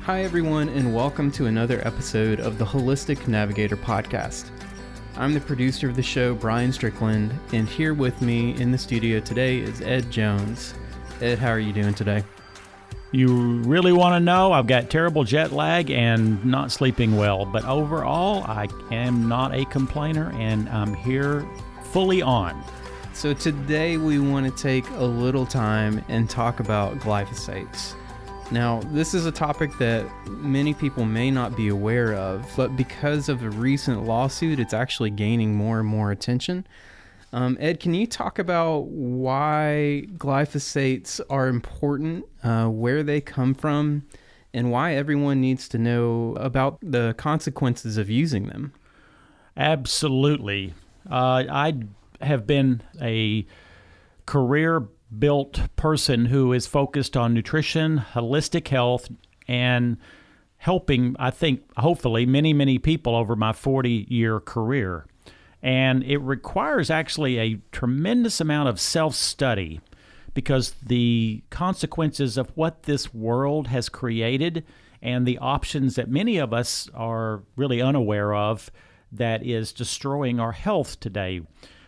Hi, everyone, and welcome to another episode of the Holistic Navigator podcast. I'm the producer of the show, Brian Strickland, and here with me in the studio today is Ed Jones. Ed, how are you doing today? You really want to know? I've got terrible jet lag and not sleeping well, but overall, I am not a complainer, and I'm here fully on. So today we want to take a little time and talk about glyphosates. Now, this is a topic that many people may not be aware of, but because of a recent lawsuit, it's actually gaining more and more attention. Ed, can you talk about why glyphosates are important, where they come from, and why everyone needs to know about the consequences of using them? Absolutely. I have been a career-built person who is focused on nutrition, holistic health, and helping, I think, hopefully, many people over my 40-year career. And it requires actually a tremendous amount of self-study because the consequences of what this world has created and the options that many of us are really unaware of that is destroying our health today.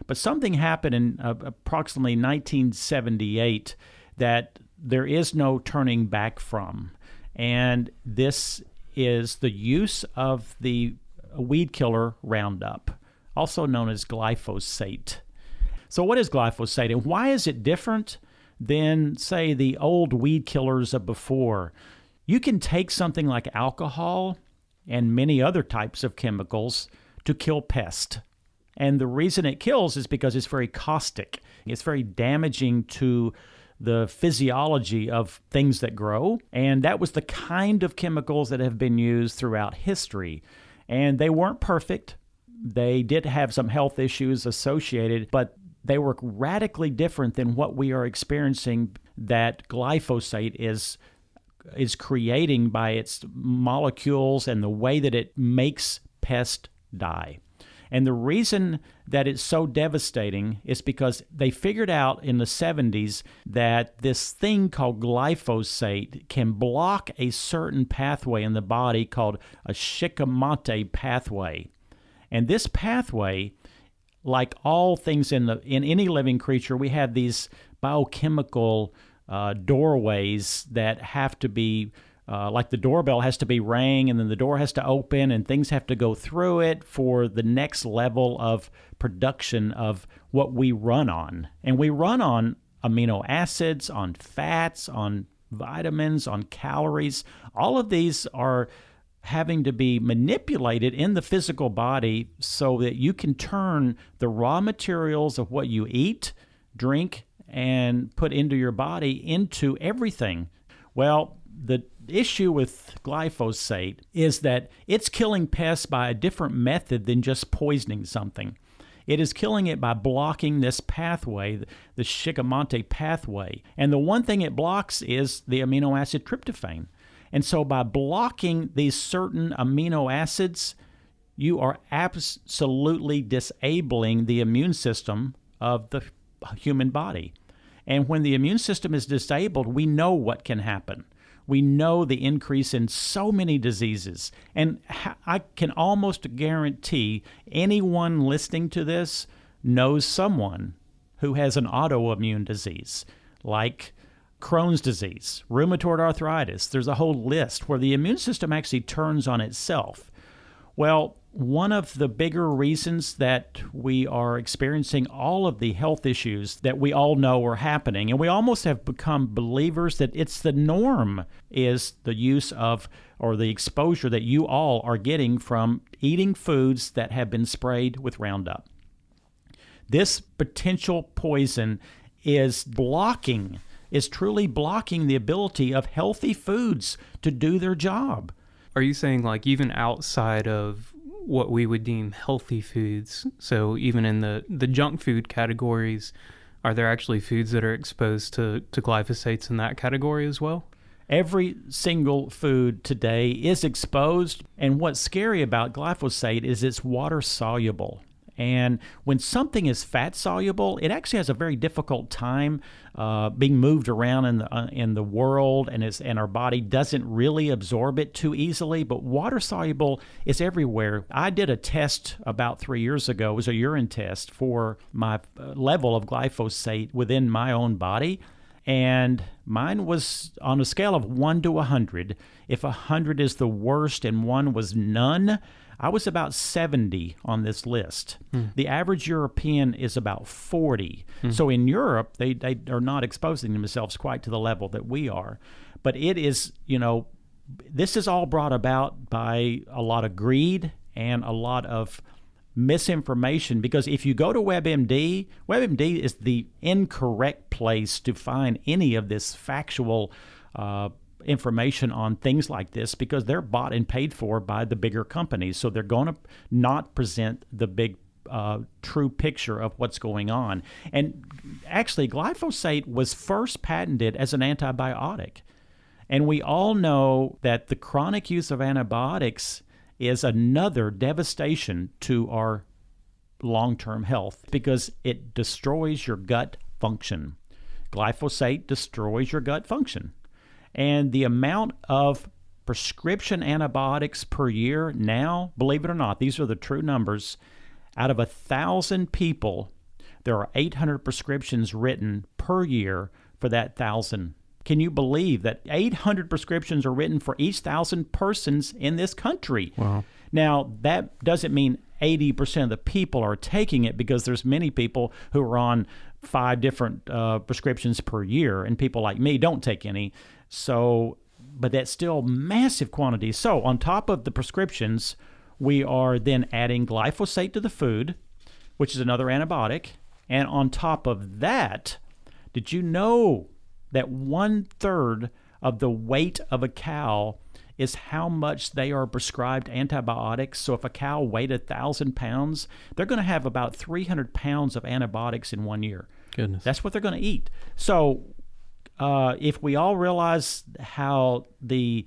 But something happened in approximately 1978 that there is no turning back from. And this is the use of the weed killer Roundup, also known as glyphosate. So what is glyphosate and why is it different than, say, the old weed killers of before? You can take something like alcohol and many other types of chemicals to kill pests. And the reason it kills is because it's very caustic. It's very damaging to the physiology of things that grow. And that was the kind of chemicals that have been used throughout history. And they weren't perfect. They did have some health issues associated, but they were radically different than what we are experiencing that glyphosate is creating by its molecules and the way that it makes pests die. And the reason that it's so devastating is because they figured out in the 70s that this thing called glyphosate can block a certain pathway in the body called a Shikimate pathway. And this pathway, like all things in any living creature, we have these biochemical doorways that have to be, like the doorbell has to be rang, and then the door has to open, and things have to go through it for the next level of production of what we run on. And we run on amino acids, on fats, on vitamins, on calories. All of these are having to be manipulated in the physical body so that you can turn the raw materials of what you eat, drink, and put into your body into everything. Well, the issue with glyphosate is that it's killing pests by a different method than just poisoning something. It is killing it by blocking this pathway, the Shikimate pathway. And the one thing it blocks is the amino acid tryptophan. And so by blocking these certain amino acids, you are absolutely disabling the immune system of the human body. And when the immune system is disabled, we know what can happen. We know the increase in so many diseases. And I can almost guarantee anyone listening to this knows someone who has an autoimmune disease, like Crohn's disease, rheumatoid arthritis. There's a whole list where the immune system actually turns on itself. Well, one of the bigger reasons that we are experiencing all of the health issues that we all know are happening, and we almost have become believers that it's the norm, is the use of or the exposure that you all are getting from eating foods that have been sprayed with Roundup. This potential poison is truly blocking the ability of healthy foods to do their job. Are you saying like even outside of what we would deem healthy foods, so even in the junk food categories, are there actually foods that are exposed to glyphosates in that category as well? Every single food today is exposed, and what's scary about glyphosate is it's water soluble. And when something is fat soluble, it actually has a very difficult time being moved around in the world, and our body doesn't really absorb it too easily. But water soluble is everywhere. I did a test about 3 years ago. It was a urine test for my level of glyphosate within my own body. And mine was on a scale of 1 to 100. If 100 is the worst and 1 was none, I was about 70 on this list. The average European is about 40. So in Europe, they are not exposing themselves quite to the level that we are. But it is, this is all brought about by a lot of greed and a lot of misinformation, because if you go to WebMD is the incorrect place to find any of this factual information on things like this, because they're bought and paid for by the bigger companies. So they're going to not present the big true picture of what's going on. And actually, glyphosate was first patented as an antibiotic. And we all know that the chronic use of antibiotics is another devastation to our long-term health, because it destroys your gut function. Glyphosate destroys your gut function. And the amount of prescription antibiotics per year now, believe it or not, these are the true numbers. Out of 1,000 people, there are 800 prescriptions written per year for that 1,000. Can you believe that 800 prescriptions are written for each 1,000 persons in this country? Wow. Now, that doesn't mean 80% of the people are taking it, because there's many people who are on 5 different prescriptions per year, and people like me don't take any. So, but that's still massive quantities. So on top of the prescriptions, we are then adding glyphosate to the food, which is another antibiotic. And on top of that, did you know that 1/3 of the weight of a cow is how much they are prescribed antibiotics? So if a cow weighed 1,000 pounds, they're going to have about 300 pounds of antibiotics in 1 year. Goodness. That's what they're going to eat. So if we all realize how the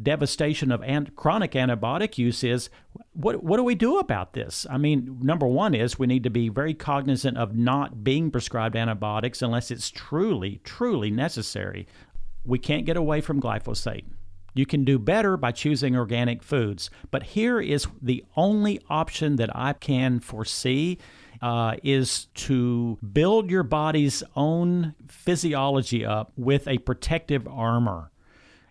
devastation of chronic antibiotic use is, what do we do about this? I mean, number one is we need to be very cognizant of not being prescribed antibiotics unless it's truly, truly necessary. We can't get away from glyphosate. You can do better by choosing organic foods. But here is the only option that I can foresee, is to build your body's own physiology up with a protective armor.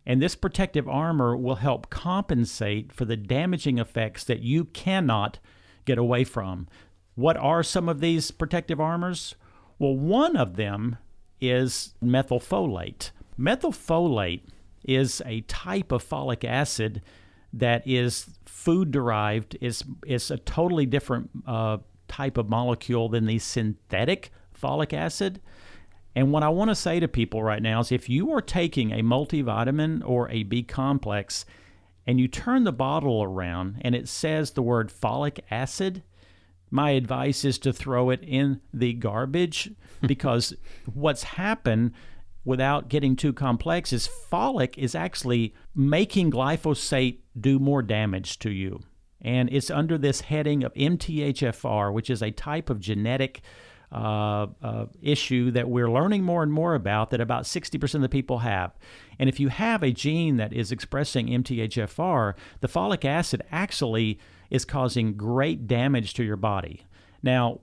And this protective armor will help compensate for the damaging effects that you cannot get away from. What are some of these protective armors? Well, one of them is methylfolate. Methylfolate is a type of folic acid that is food-derived. It's a totally different type of molecule than the synthetic folic acid. And what I want to say to people right now is, if you are taking a multivitamin or a B complex and you turn the bottle around and it says the word folic acid, my advice is to throw it in the garbage, because what's happened, without getting too complex, is folic is actually making glyphosate do more damage to you. And it's under this heading of MTHFR, which is a type of genetic issue that we're learning more and more about, that about 60% of the people have. And if you have a gene that is expressing MTHFR, the folic acid actually is causing great damage to your body. Now,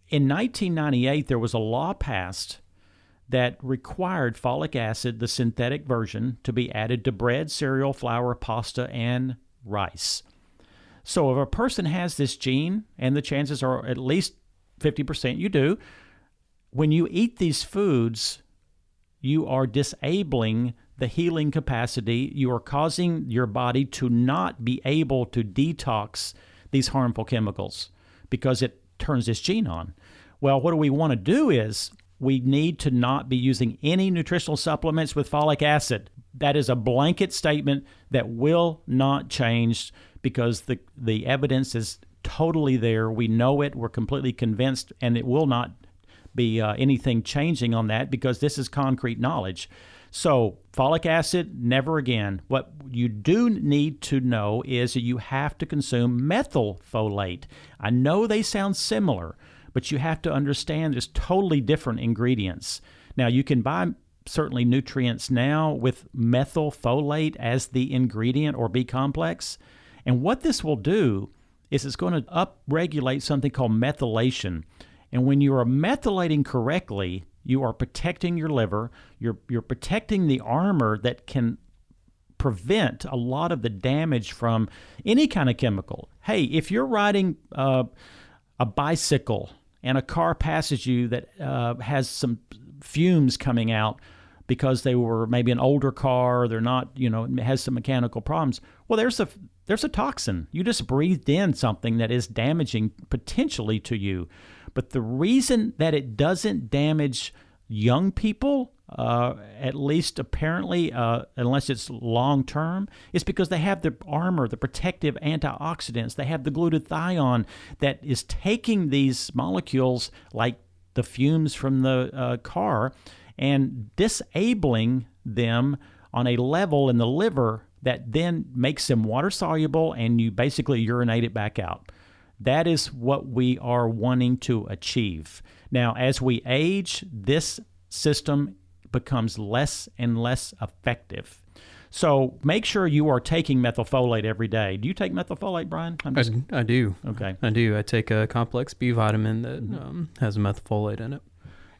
in 1998, there was a law passed that required folic acid, the synthetic version, to be added to bread, cereal, flour, pasta, and rice. So if a person has this gene, and the chances are at least 50% you do, when you eat these foods, you are disabling the healing capacity. You are causing your body to not be able to detox these harmful chemicals, because it turns this gene on. Well, what we want to do is we need to not be using any nutritional supplements with folic acid. That is a blanket statement that will not change, because the evidence is totally there. We know it. We're completely convinced, and it will not be anything changing on that, because this is concrete knowledge. So folic acid, never again. What you do need to know is that you have to consume methylfolate. I know they sound similar, but you have to understand there's totally different ingredients. Now, you can buy certainly nutrients now with methylfolate as the ingredient or B complex. And what this will do is it's going to upregulate something called methylation. And when you are methylating correctly, you are protecting your liver, you're protecting the armor that can prevent a lot of the damage from any kind of chemical. Hey, if you're riding a bicycle and a car passes you that has some fumes coming out because they were maybe an older car, or they're not, it has some mechanical problems. Well, there's a toxin. You just breathed in something that is damaging potentially to you. But the reason that it doesn't damage young people, at least apparently, unless it's long term, is because they have the armor, the protective antioxidants. They have the glutathione that is taking these molecules like the fumes from the car and disabling them on a level in the liver that then makes them water soluble, and you basically urinate it back out. That is what we are wanting to achieve. Now, as we age, this system becomes less and less effective. So make sure you are taking methylfolate every day. Do you take methylfolate, Brian? I do. Okay. I do. I take a complex B vitamin that has methylfolate in it.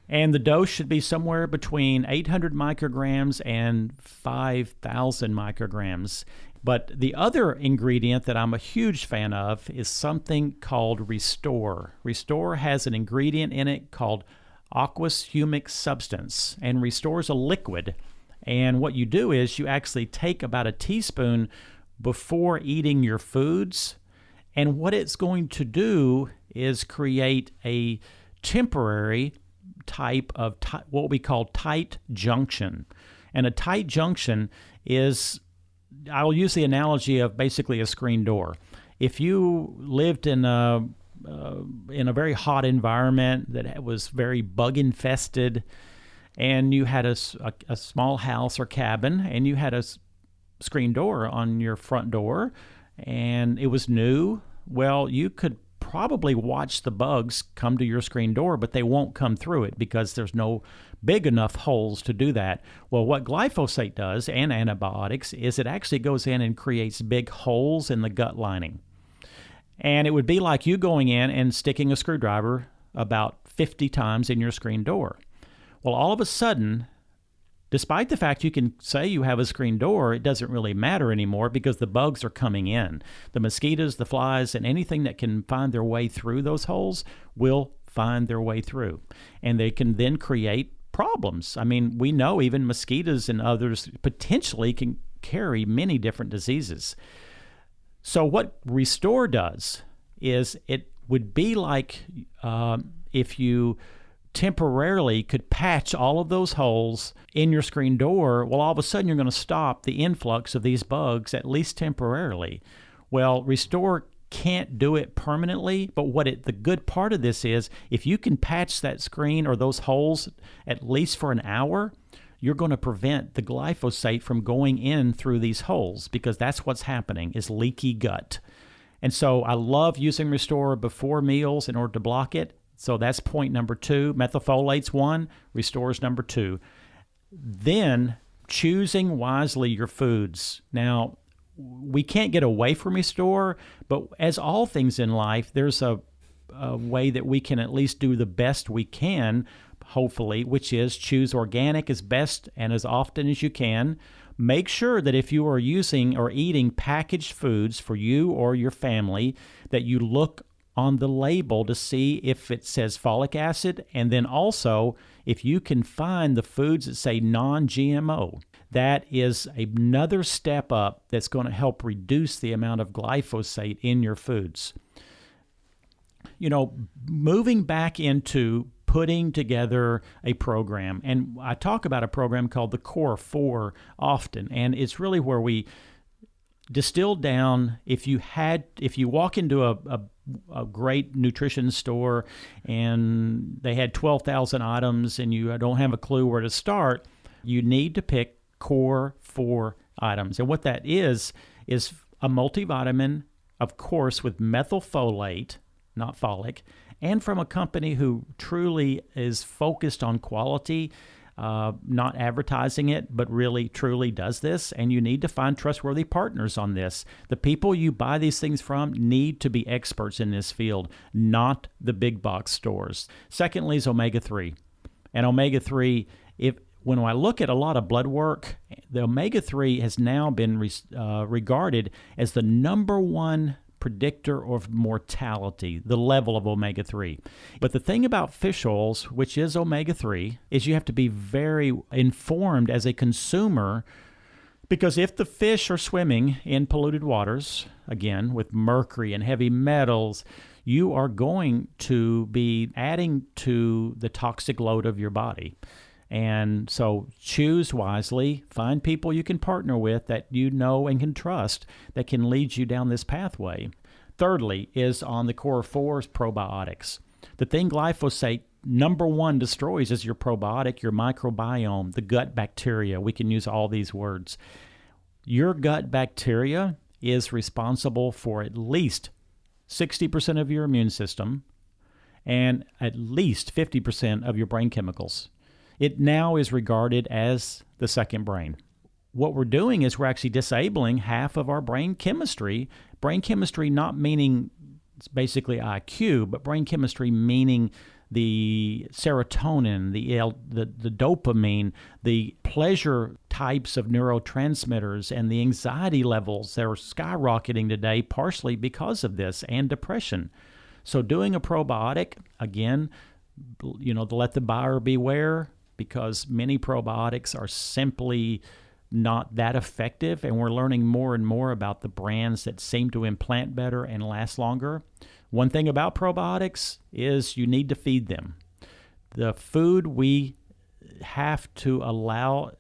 And the dose should be somewhere between 800 micrograms and 5,000 micrograms. But the other ingredient that I'm a huge fan of is something called Restore. Restore has an ingredient in it called aqueous humic substance, and Restore is a liquid. And what you do is you actually take about a teaspoon before eating your foods, and what it's going to do is create a temporary type of what we call tight junction. And a tight junction is, I'll use the analogy of basically a screen door. If you lived in a very hot environment that was very bug infested, and you had a small house or cabin, and you had a screen door on your front door, and it was new, well, you could probably watch the bugs come to your screen door, but they won't come through it because there's no big enough holes to do that. Well, what glyphosate does, and antibiotics, is it actually goes in and creates big holes in the gut lining. And it would be like you going in and sticking a screwdriver about 50 times in your screen door. Well, all of a sudden, despite the fact you can say you have a screen door, it doesn't really matter anymore because the bugs are coming in. The mosquitoes, the flies, and anything that can find their way through those holes will find their way through. And they can then create problems. I mean, we know even mosquitoes and others potentially can carry many different diseases. So what Restore does is it would be like if you temporarily could patch all of those holes in your screen door. Well, all of a sudden you're going to stop the influx of these bugs, at least temporarily. Well, Restore can't do it permanently, but the good part of this is if you can patch that screen or those holes at least for an hour, you're going to prevent the glyphosate from going in through these holes, because that's what's happening, is leaky gut. And so I love using Restore before meals in order to block it. So that's point number 2. Methylfolate's 1, Restore's number 2. Then choosing wisely your foods. Now, we can't get away from Restore, but as all things in life, there's a way that we can at least do the best we can, hopefully, which is choose organic as best and as often as you can. Make sure that if you are using or eating packaged foods for you or your family, that you look on the label to see if it says folic acid, and then also if you can find the foods that say non-GMO. That is another step up that's going to help reduce the amount of glyphosate in your foods. Moving back into putting together a program, and I talk about a program called the Core 4 often, and it's really where we distill down, if you walk into a great nutrition store and they had 12,000 items and you don't have a clue where to start, You need to pick core 4 items. And what that is a multivitamin, of course, with methylfolate, not folic, and from a company who truly is focused on quality, not advertising it, but really truly does this. And you need to find trustworthy partners on this. The people you buy these things from need to be experts in this field, not the big box stores. Secondly is omega-3. And omega-3, when I look at a lot of blood work, the omega-3 has now been regarded as the number one predictor of mortality, the level of omega-3. But the thing about fish oils, which is omega-3, is you have to be very informed as a consumer, because if the fish are swimming in polluted waters, again, with mercury and heavy metals, you are going to be adding to the toxic load of your body. And so choose wisely, find people you can partner with that you know and can trust that can lead you down this pathway. Thirdly is on the core 4 probiotics. The thing glyphosate, number one, destroys is your probiotic, your microbiome, the gut bacteria. We can use all these words. Your gut bacteria is responsible for at least 60% of your immune system and at least 50% of your brain chemicals. It now is regarded as the second brain. What we're doing is we're actually disabling half of our brain chemistry. Brain chemistry not meaning basically IQ, but brain chemistry meaning the serotonin, the dopamine, the pleasure types of neurotransmitters, and the anxiety levels that are skyrocketing today, partially because of this, and depression. So doing a probiotic, again, to let the buyer beware, because many probiotics are simply not that effective, and we're learning more and more about the brands that seem to implant better and last longer. One thing about probiotics is you need to feed them. The food we have to allow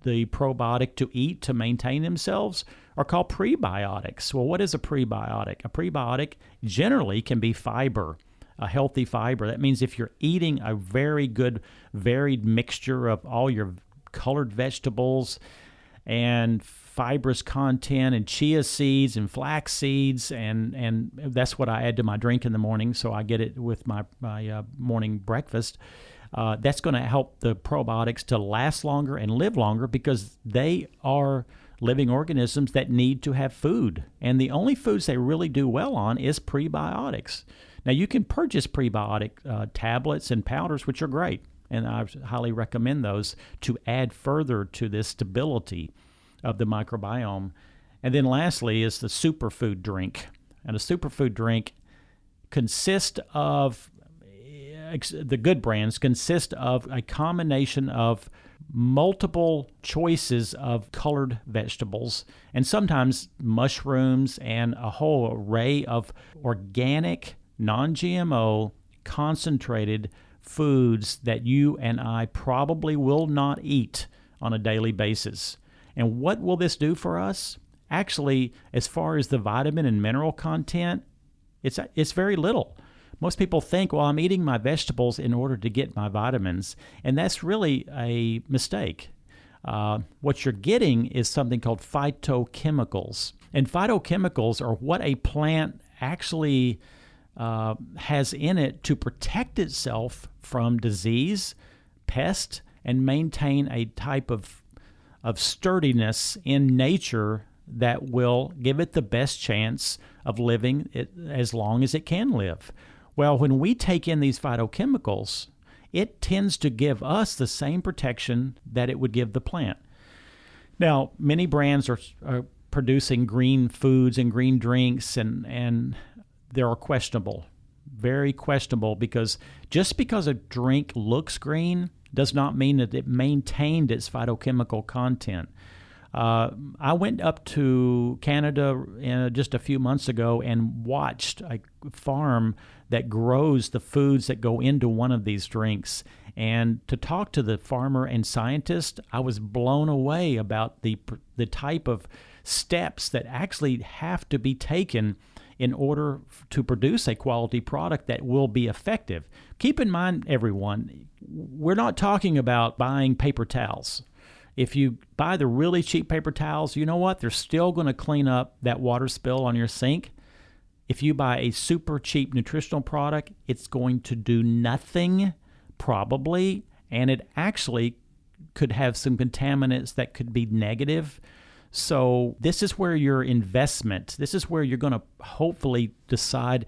the probiotic to eat to maintain themselves are called prebiotics. Well, what is a prebiotic? A prebiotic generally can be fiber, a healthy fiber. That means if you're eating a very good, varied mixture of all your colored vegetables and fibrous content and chia seeds and flax seeds, and that's what I add to my drink in the morning, so I get it with my morning breakfast. That's going to help the probiotics to last longer and live longer, because they are living organisms that need to have food. And the only foods they really do well on is prebiotics. Now, you can purchase prebiotic tablets and powders, which are great, and I highly recommend those to add further to this stability of the microbiome. And then lastly is the superfood drink. And a superfood drink consists of, the good brands consist of a combination of multiple choices of colored vegetables, and sometimes mushrooms, and a whole array of organic, non-GMO, concentrated foods that you and I probably will not eat on a daily basis. And what will this do for us? Actually, as far as the vitamin and mineral content, it's very little. Most people think, well, I'm eating my vegetables in order to get my vitamins, and that's really a mistake. What you're getting is something called phytochemicals. And phytochemicals are what a plant actually has in it to protect itself from disease, pest, and maintain a type of sturdiness in nature that will give it the best chance of living it as long as it can live. Well, when we take in these phytochemicals, it tends to give us the same protection that it would give the plant. Now, many brands are producing green foods and green drinks, and they're questionable, very questionable, because just because a drink looks green does not mean that it maintained its phytochemical content. I went up to Canada just a few months ago and watched a farm that grows the foods that go into one of these drinks. And to talk to the farmer and scientist, I was blown away about the type of steps that actually have to be taken in order to produce a quality product that will be effective. Keep in mind, everyone, we're not talking about buying paper towels. If you buy the really cheap paper towels, you know what? They're still going to clean up that water spill on your sink. If you buy a super cheap nutritional product, it's going to do nothing, probably, and it actually could have some contaminants that could be negative. So this is where your investment, this is where you're going to hopefully decide,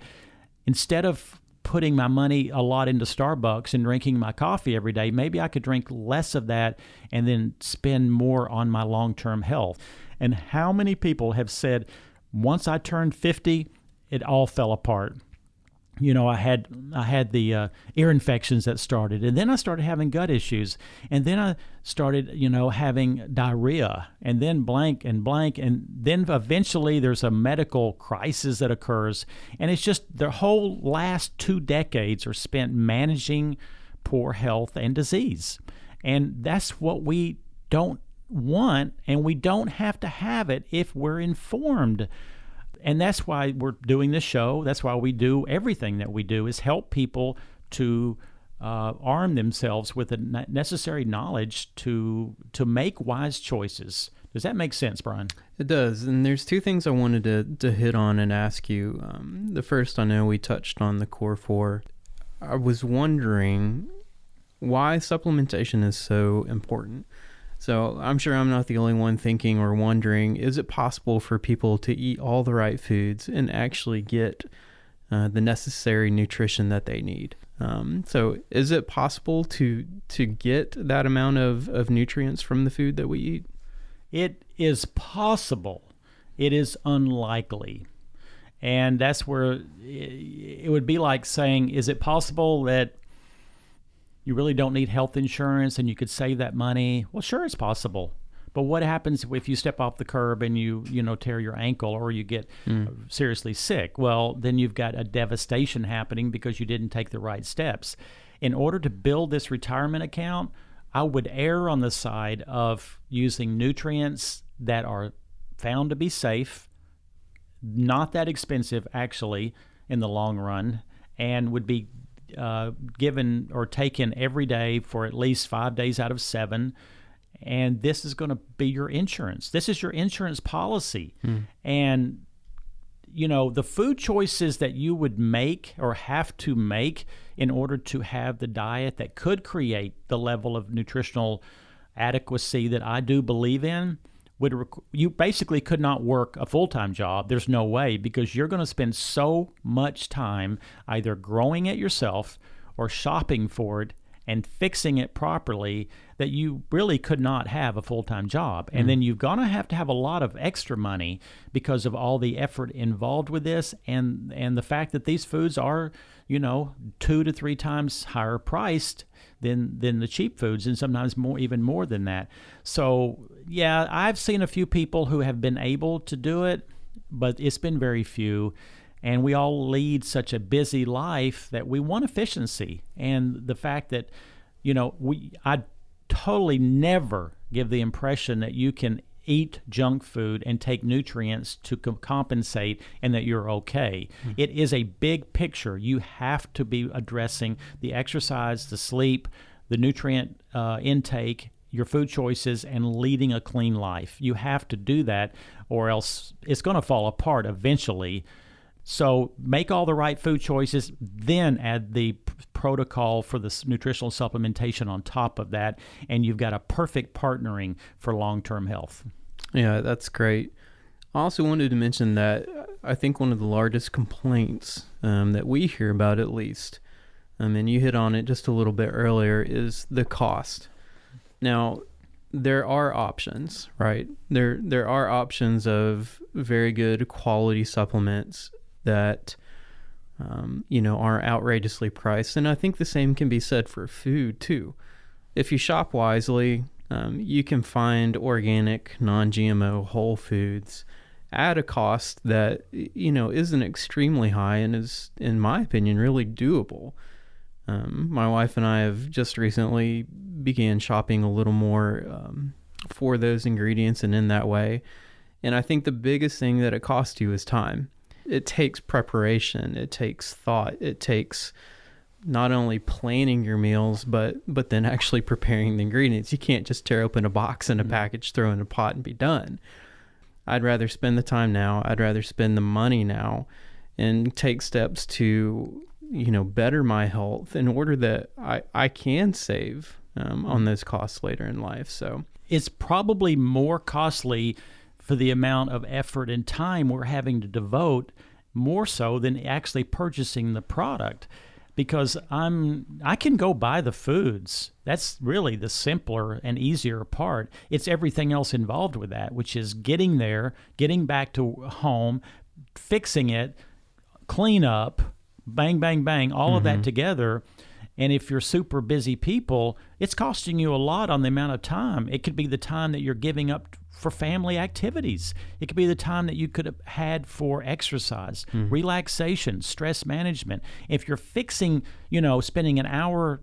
instead of putting my money a lot into Starbucks and drinking my coffee every day, maybe I could drink less of that and then spend more on my long-term health. And how many people have said, once I turned 50, it all fell apart. You know, I had the ear infections that started, and then I started having gut issues, and then I started, having diarrhea, and then blank, and then eventually there's a medical crisis that occurs, and it's just the whole last 2 decades are spent managing poor health and disease, and that's what we don't want, and we don't have to have it if we're informed. And that's why we're doing this show. That's why we do everything that we do, is help people to arm themselves with the necessary knowledge to make wise choices. Does that make sense, Brian? It does. And there's 2 things I wanted to hit on and ask you. The first, I know we touched on the core 4. I was wondering why supplementation is so important. So I'm sure I'm not the only one thinking or wondering, is it possible for people to eat all the right foods and actually get the necessary nutrition that they need? So is it possible to get that amount of nutrients from the food that we eat? It is possible. It is unlikely. And that's where it would be like saying, is it possible that you really don't need health insurance and you could save that money? Well, sure, it's possible. But what happens if you step off the curb and you tear your ankle, or you get seriously sick? Well, then you've got a devastation happening because you didn't take the right steps. In order to build this retirement account, I would err on the side of using nutrients that are found to be safe, not that expensive actually in the long run, and would be given or taken every day for at least 5 days out of 7. And this is going to be your insurance. This is your insurance policy. And, the food choices that you would make or have to make in order to have the diet that could create the level of nutritional adequacy that I do believe in, you basically could not work a full-time job. There's no way, because you're going to spend so much time either growing it yourself or shopping for it and fixing it properly that you really could not have a full-time job. And then you're going to have a lot of extra money because of all the effort involved with this, and the fact that these foods are, 2 to 3 times higher priced than the cheap foods, and sometimes even more than that. So, yeah, I've seen a few people who have been able to do it, but it's been very few. And we all lead such a busy life that we want efficiency. And the fact that, I totally never give the impression that you can eat junk food and take nutrients to compensate and that you're okay. It is a big picture. You have to be addressing the exercise, the sleep, the nutrient intake, your food choices, and leading a clean life. You have to do that, or else it's going to fall apart eventually. So make all the right food choices, then add the protocol for the nutritional supplementation on top of that, and you've got a perfect partnering for long-term health. Yeah, that's great. I also wanted to mention that I think one of the largest complaints that we hear about, at least, and you hit on it just a little bit earlier, is the cost. Now, there are options, right? There are options of very good quality supplements that are outrageously priced, and I think the same can be said for food too. If you shop wisely, you can find organic, non-GMO whole foods at a cost that isn't extremely high and is, in my opinion, really doable. My wife and I have just recently began shopping a little more for those ingredients and in that way, and I think the biggest thing that it costs you is time. It takes preparation, it takes thought, it takes not only planning your meals, but then actually preparing the ingredients. You can't just tear open a box and a package, throw in a pot, and be done. I'd rather spend the time now. I'd rather spend the money now and take steps to, better my health in order that I can save on those costs later in life. So it's probably more costly for the amount of effort and time we're having to devote, more so than actually purchasing the product, because I can go buy the foods. That's really the simpler and easier part. It's everything else involved with that, which is getting there, getting back to home, fixing it, clean up, bang, bang, bang, all of that together. And if you're super busy people, it's costing you a lot on the amount of time. It could be the time that you're giving up for family activities. It could be the time that you could have had for exercise, relaxation, stress management. If you're fixing, spending an hour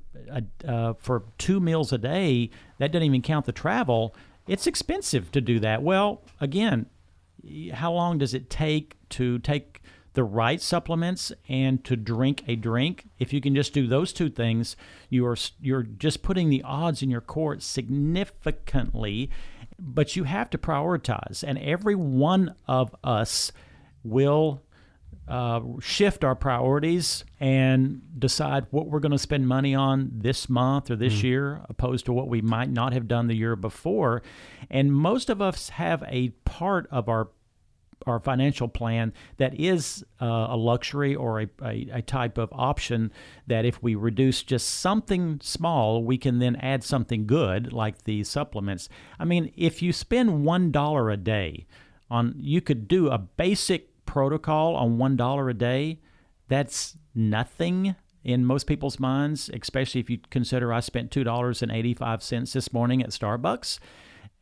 for 2 meals a day, that doesn't even count the travel. It's expensive to do that. Well, again, how long does it take to take the right supplements and to drink a drink? If you can just do those two things, you're just putting the odds in your court significantly. But you have to prioritize, and every one of us will shift our priorities and decide what we're going to spend money on this month or this year, opposed to what we might not have done the year before. And most of us have a part of our financial plan that is a luxury or a type of option that if we reduce just something small, we can then add something good like the supplements. I mean, if you spend $1 a day you could do a basic protocol on $1 a day. That's nothing in most people's minds, especially if you consider I spent $2.85 this morning at Starbucks.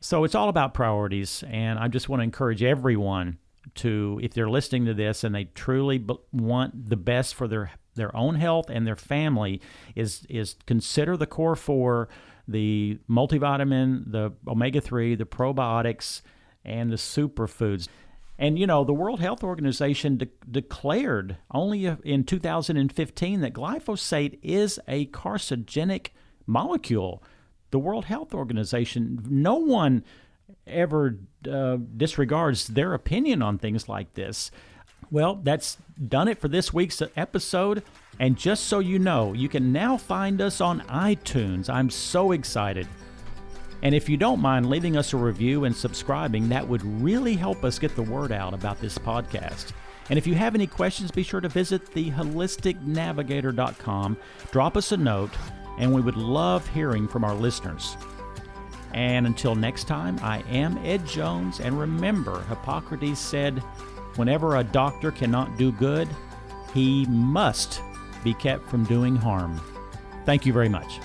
So it's all about priorities, and I just want to encourage everyone to, if they're listening to this and they truly want the best for their own health and their family, is consider the core 4, the multivitamin, the omega-3, the probiotics, and the superfoods. And, the World Health Organization declared only in 2015 that glyphosate is a carcinogenic molecule. The World Health Organization, no one ever disregards their opinion on things like this. Well, that's done it for this week's episode. And just so you know, you can now find us on iTunes. I'm so excited. And if you don't mind leaving us a review and subscribing, that would really help us get the word out about this podcast. And if you have any questions, be sure to visit theholisticnavigator.com, drop us a note, and we would love hearing from our listeners. And until next time, I am Ed Jones, and remember, Hippocrates said, whenever a doctor cannot do good, he must be kept from doing harm. Thank you very much.